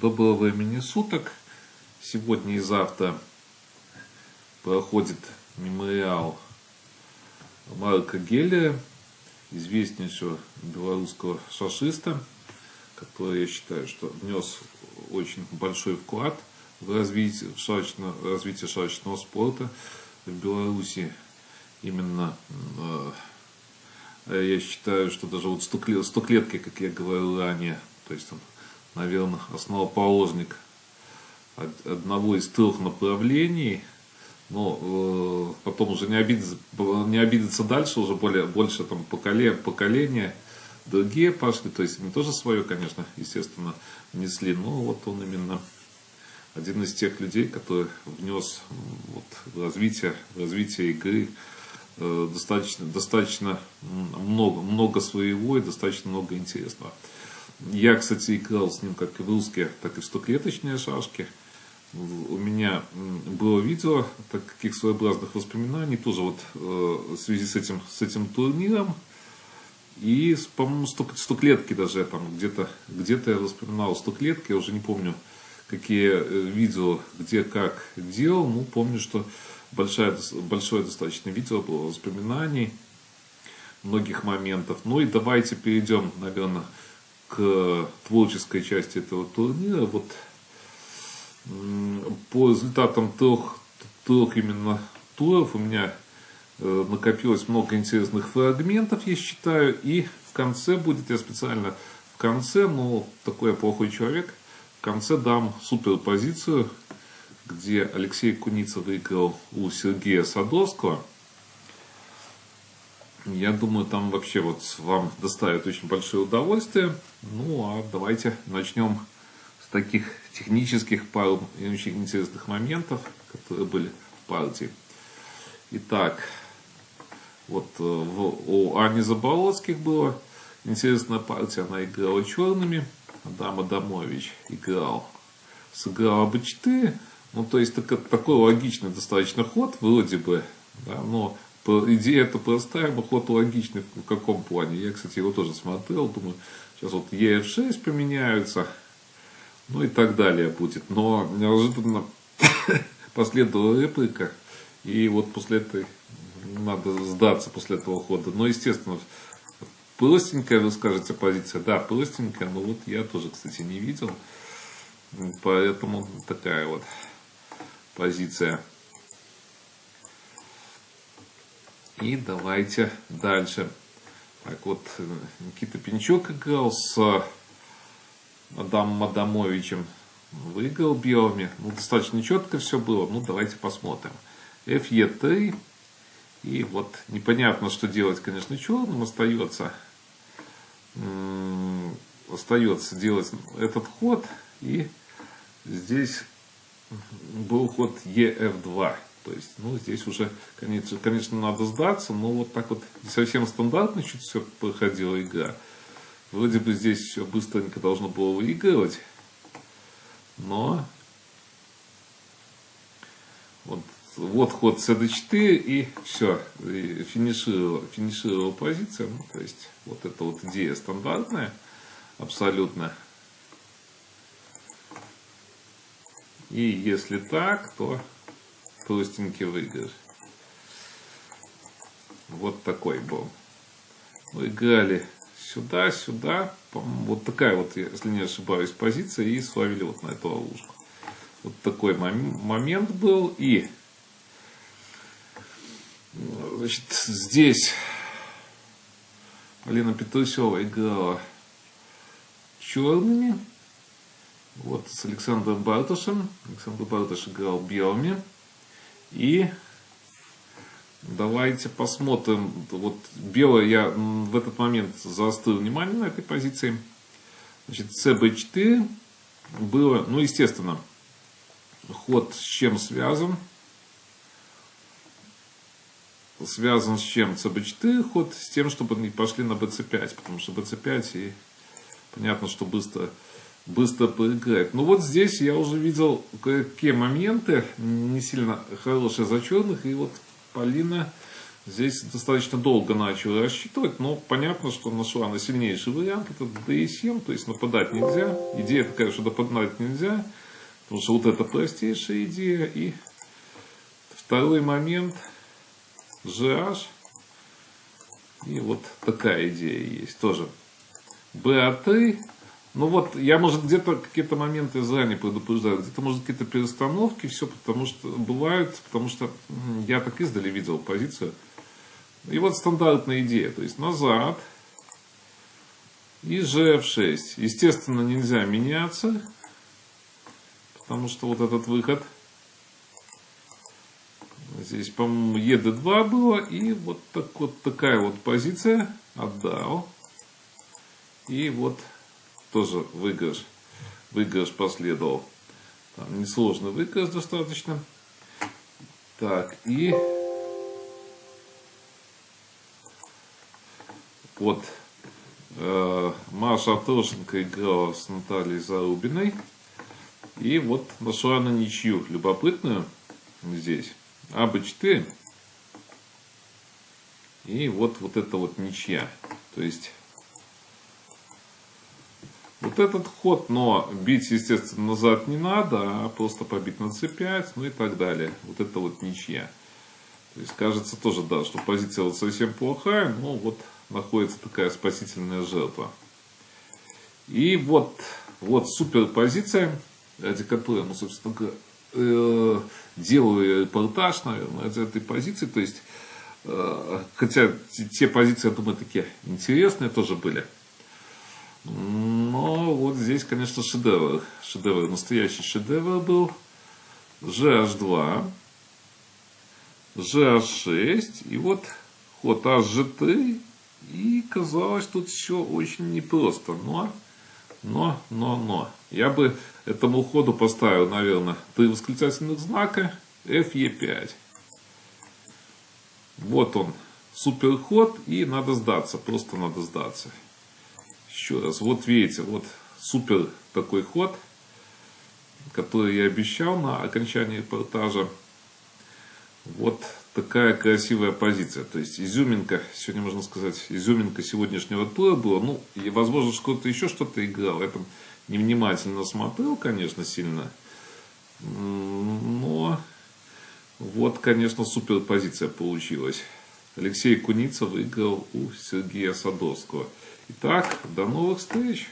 Доброго времени суток. Сегодня и завтра проходит мемориал Марка Геллера, известнейшего белорусского шашиста, который, я считаю, что внес очень большой вклад в развитие шашечного спорта в Беларуси. Именно я считаю, что даже вот стоклетки, как я говорил ранее, то есть он, наверное, основоположник одного из трех направлений, но потом уже не обидеться дальше, уже больше там поколения другие пошли, то есть они тоже свое, конечно, естественно, внесли, но вот он именно один из тех людей, который внес вот в развитие игры достаточно много своего и достаточно много интересного. Я, кстати, играл с ним как и в русские, так и в стоклеточные шашки. У меня было видео таких своеобразных воспоминаний, тоже вот в связи с этим турниром. И, по-моему, стоклетки даже там где-то я воспоминал стоклетки, я уже не помню, какие видео, где как делал. Ну, помню, что большое достаточно видео было воспоминаний многих моментов. Ну и давайте перейдем, наверное, к творческой части этого турнира. Вот по результатам трех именно туров у меня накопилось много интересных фрагментов, я считаю. И в конце будет, я специально в конце, ну, такой я плохой человек, в конце дам суперпозицию, где Алексей Куница выиграл у Сергея Садовского. Я думаю, там вообще вот вам доставит очень большое удовольствие. Ну, а давайте начнем с таких технических пару очень интересных моментов, которые были в партии. Итак, вот у Ани Заболоцких была интересная партия, она играла черными, Адам Адамович сыграл b4, ну, то есть такой логичный достаточно ход, вроде бы, да, но идея это простая, но ход логичный в каком плане. Я, кстати, его тоже смотрел, думаю, сейчас вот EF6 поменяются, ну и так далее будет. Но неожиданно последовала реплика, и вот после этой надо сдаться после этого хода. Но, естественно, простенькая, вы скажете, позиция, да, простенькая, но вот я тоже, кстати, не видел, поэтому такая вот позиция. И давайте дальше. Так вот, Никита Пинчук играл с Адамом Адамовичем. Выиграл белыми. Ну, достаточно четко все было. Ну, давайте посмотрим. FE3. И вот непонятно, что делать, конечно, черным. Остается делать этот ход. И здесь был ход EF2. То есть, ну, здесь уже, конечно, надо сдаться, но вот так вот не совсем стандартно чуть все проходила игра. Вроде бы здесь все быстренько должно было выигрывать, но вот ход CD4 и все, и финишировала позиция. Ну, то есть, вот эта вот идея стандартная, абсолютно. И если так, то простенький выигрыш. Вот такой был. Мы играли сюда. Вот такая вот, если не ошибаюсь, позиция. И словили вот на эту ловушку. Вот такой момент был. И значит, здесь Алина Петрусева играла черными. Вот с Александром Бартушем. Александр Бартуш играл белыми. И давайте посмотрим. Вот белое я в этот момент заострил внимание на этой позиции. Значит, CB4 было, ну, естественно, ход с чем связан? Связан с чем? CB4 ход с тем, чтобы они пошли на BC5, потому что BC5 и понятно, что быстро поиграет. Ну вот здесь я уже видел какие моменты не сильно хорошие за черных. И вот Полина Здесь достаточно долго начал рассчитывать, но понятно, что нашла на сильнейший вариант. Это d7, то есть нападать нельзя. Идея такая, что нападать нельзя, потому что вот это простейшая идея. И второй момент GH. И вот такая идея есть тоже. BA3. Ну вот, я, может, где-то какие-то моменты заранее предупреждаю, где-то, может, какие-то перестановки, все, потому что бывают, потому что я так издали видел позицию. И вот стандартная идея, то есть назад и GF6. Естественно, нельзя меняться, потому что вот этот выход, здесь, по-моему, ED2 было, и вот такая вот позиция, отдал, и вот тоже выигрыш последовал. Там несложный выигрыш достаточно. Так, и вот Маша Атрошенко играла с Натальей Зарубиной. И вот нашла на ничью любопытную здесь. АБ4. И вот это вот ничья. То есть вот этот ход, но бить, естественно, назад не надо, а просто побить на c5, ну и так далее. Вот это вот ничья. То есть кажется тоже, да, что позиция вот совсем плохая, но вот находится такая спасительная жертва. И вот супер позиция, ради которой, ну, собственно, делаю репортаж, наверное, ради этой позиции. То есть, хотя те позиции, я думаю, такие интересные тоже были. Но вот здесь, конечно, шедевр, настоящий шедевр был. GH2, GH6, и вот ход HG3, и казалось, тут все очень непросто, но. Я бы этому ходу поставил, наверное, 3 восклицательных знака, FE5. Вот он, супер ход, и надо сдаться, просто надо сдаться. Еще раз, вот видите, вот супер такой ход, который я обещал на окончании репортажа. Вот такая красивая позиция. То есть изюминка, сегодня можно сказать, изюминка сегодняшнего тура была. Ну, и возможно, что кто-то еще что-то играл. Я там невнимательно смотрел, конечно, сильно. Но вот, конечно, супер позиция получилась. Алексей Куница выиграл у Сергея Садовского. Итак, до новых встреч!